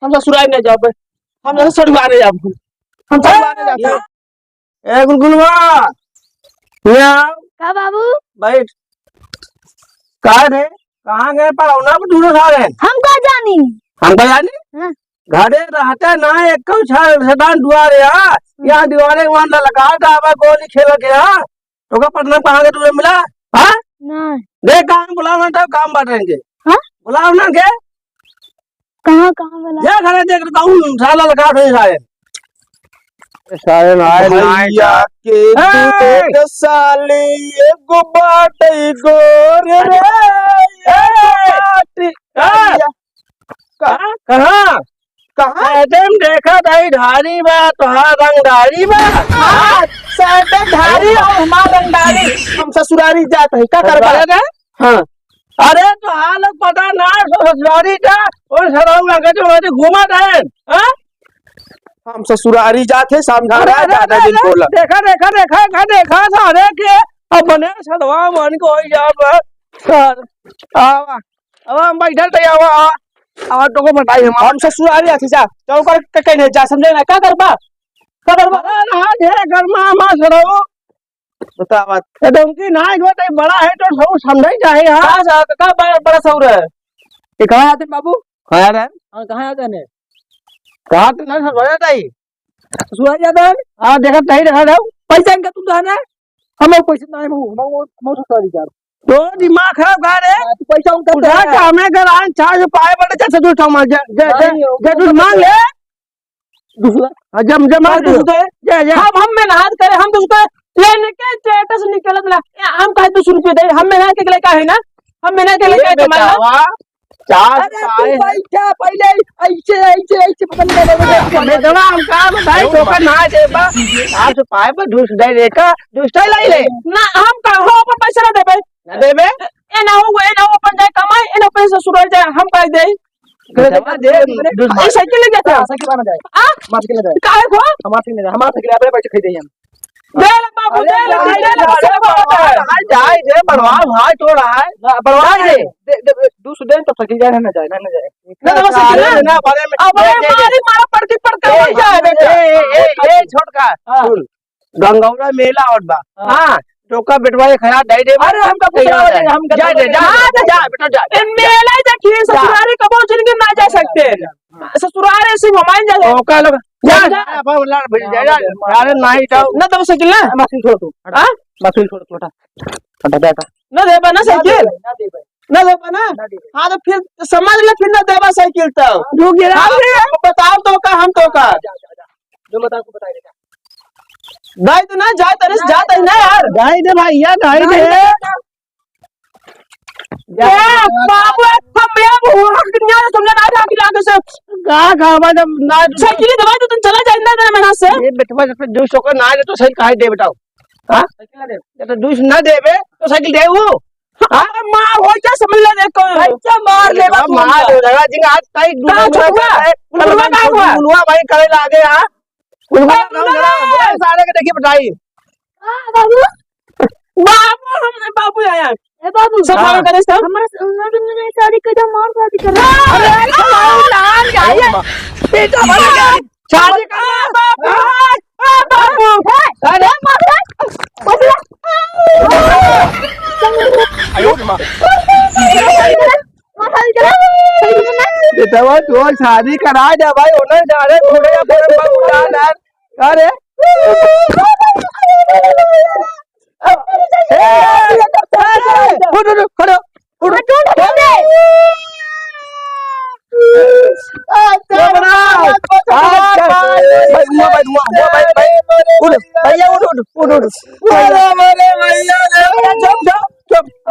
हम ससुराल नहीं जाओ, हम सड़वाने जाओ, हम सड़वाने जाओ। ए गुलगुलवा यहाँ का बाबू बैठ। कहा रे कहाँ गए पढ़ौना को ढूंढो सारे? हम का जानी। हम तो जानी हाँ। घरे रहते ना एक शैतान दुआरे यहाँ दीवारे वहां लगा था गोली खेल के तो का पटना कहाँ के तुझे मिला? हाँ नहीं देख काम बुलाओ ना तो काम बांटेंगे। हाँ बुलाओ ना के कहाँ कहाँ वाला ये घरे देख कहूँ साला लगा थे सारे सारे नाय भैया के दूध साली एगो बाटे गोर रे कहाँ कहाँ तुम देखा भाई धारी बा तुहार रंगदारी बा साइड धारी और हमार रंगदारी हम ससुरारी जात है का करबा? हाँ अरे तो हाल पता ना ससुरारी का और सराउ लगे तो घूमा रहे हाँ हम ससुरारी जात है समझा ज्यादा दिन बोला देखा देखा देखा देखा सारे के अब बने सलवा मन को जा सर आवा अब हम बैठल थे आवा आ तो को बताई हम ससुरारी आथी जा चल कर कहने जा समझे ना का करबा ना जे कर्मा मा सराउ बता बात एकदम की नाय होते बड़ा है तो सब समझ जाए हां का बड़ा सौर है ये कहां आते बाबू कहां आते हां कहां आते ने कहां तो ना सब बड़ा ताई सुआ जाता है हां देखा ताई देखा दो पैसा का तू जाना हमें पैसे नहीं मो ससुरारी जा तो दिमाग खराब कर रे तू पैसा उनका उठा के हमें घर आन चार से पाए बड़े जैसे तू समझ जे तू मांग ले दूसरा जम जमा दे जे हम में हाथ करे हम तो उसको लेने के स्टेटस निकलत ना हम कहे 200 रुपए दे हम में ना के लिए का है ना हम में ना के लिए का मांगा चार अरे पैसा पहले ऐसे पता नहीं मैं दवा हम का भाई ठोकर ना दे बा चार से पाए पर ढूस दे रे का ढूसटा लाई ले ना हम का हो पर पैसा ना देबे ना देबे ए ना हो अपन जाए कमाई ए ना पैसा सुरल जाए हम कह दे दे साइकिल ले जाता साइकिल बना जाए मार के ले जाए काहे को हमारा साइकिल अपने पैसे खरीदे हम दे ले बाबू दे ले जाए दे बनवा भाई तो रहा है बनवा दे दूसरे दिन तो साइकिल जाए ना जाए ना तो साइकिल ना बारे में अब मारी मारा पड़ती पड़ता हो जाए ए छोटका सुन गंगौरा मेला और बा हां टोका बेटवाए खड़ा दे दे अरे हम का पूछा हम जा दे जा बेटा जा मेला देखिए ससुरारी कबो जिंदगी ना जा सकते ससुरारी सिर्फ हमारे जा टोका लोग जा अब लड़ भिड़ जा अरे नहीं जाओ ना तो साइकिल ना मशीन छोड़ तू हां मशीन छोड़ छोटा हटा बेटा ना देबा ना साइकिल ना देबा ना हां तो फिर समझ ले फिर ना देबा साइकिल तो रुक गिरा बताओ तो का हम तो का जो बता को बताइए दाई तो ना जाए तरस जाता ही ना यार गाई दे भैया गाई दे बाबू हम अब दुनिया में समझ ना रहा कि आगे से का जब ना साइकिल दवाई तो तुम चला जाए ना मैं से ये बेटवा जब 200 का ना दे तो सही काहे दे बेटाओ हां साइकिल दे जब 200 ना देबे तो साइकिल दे वो मां हो क्या समझ ले देखो अच्छा मार ले मार दे लगा जिंग आज कई बुलवा का हुआ बुलवा भाई करे लागे हां बुलवा सारे के देखिए बताई बाबू बाबू हमने बाबू आया ए बाबू सब काम करे सब हमारा शादी कर दो और शादी कर अरे नान जाइए बेटा बना गया शादी कर बाबू अरे आयो मां बेटा वो शादी करा जा भाई ओनर जा रहे थोड़े या फिर बाबू डाल अरे खड़ो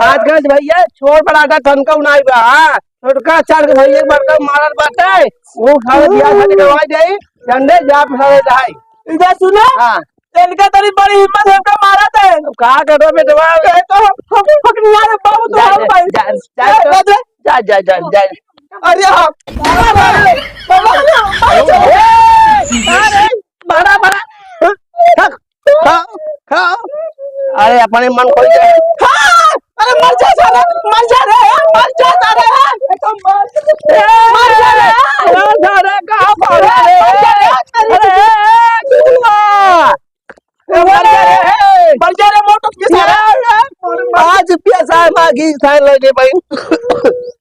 आज भैया छोड़ पड़ाटा तनका उनाई बा छोटका चार के भैया बड़का मारल बाटे वो खावे दिया था दवाई दे झंडे जा फसावे जाए इधर सुनो हां इनका तेरी बड़ी हिम्मत है का मारा था का करो बेटवा तो हम फकनिया रे बाबू तो हम भाई जा अरे अरे बड़ा खाओ अरे अपने मन खोल जाए अरे मर जा साला मर जा रे मर जा साला मर जा रे पाँच रुपया साल मांगी साल लेने भाई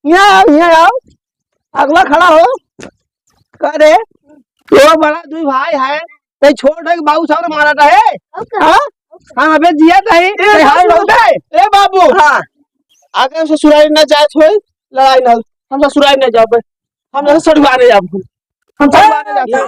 यहाँ आओ अगला खड़ा हो करे तो बड़ा दुई भाई है नहीं छोड़ है बाबू साहब ने मारा था है हाँ हाँ अबे जिया नहीं हाल होता है ए बाबू हाँ आगे ससुराल न जाए थोड़े लड़ाई न हम ससुराल न जाओ हम सड़ुआने जाओ हम सड़ुआने जाओ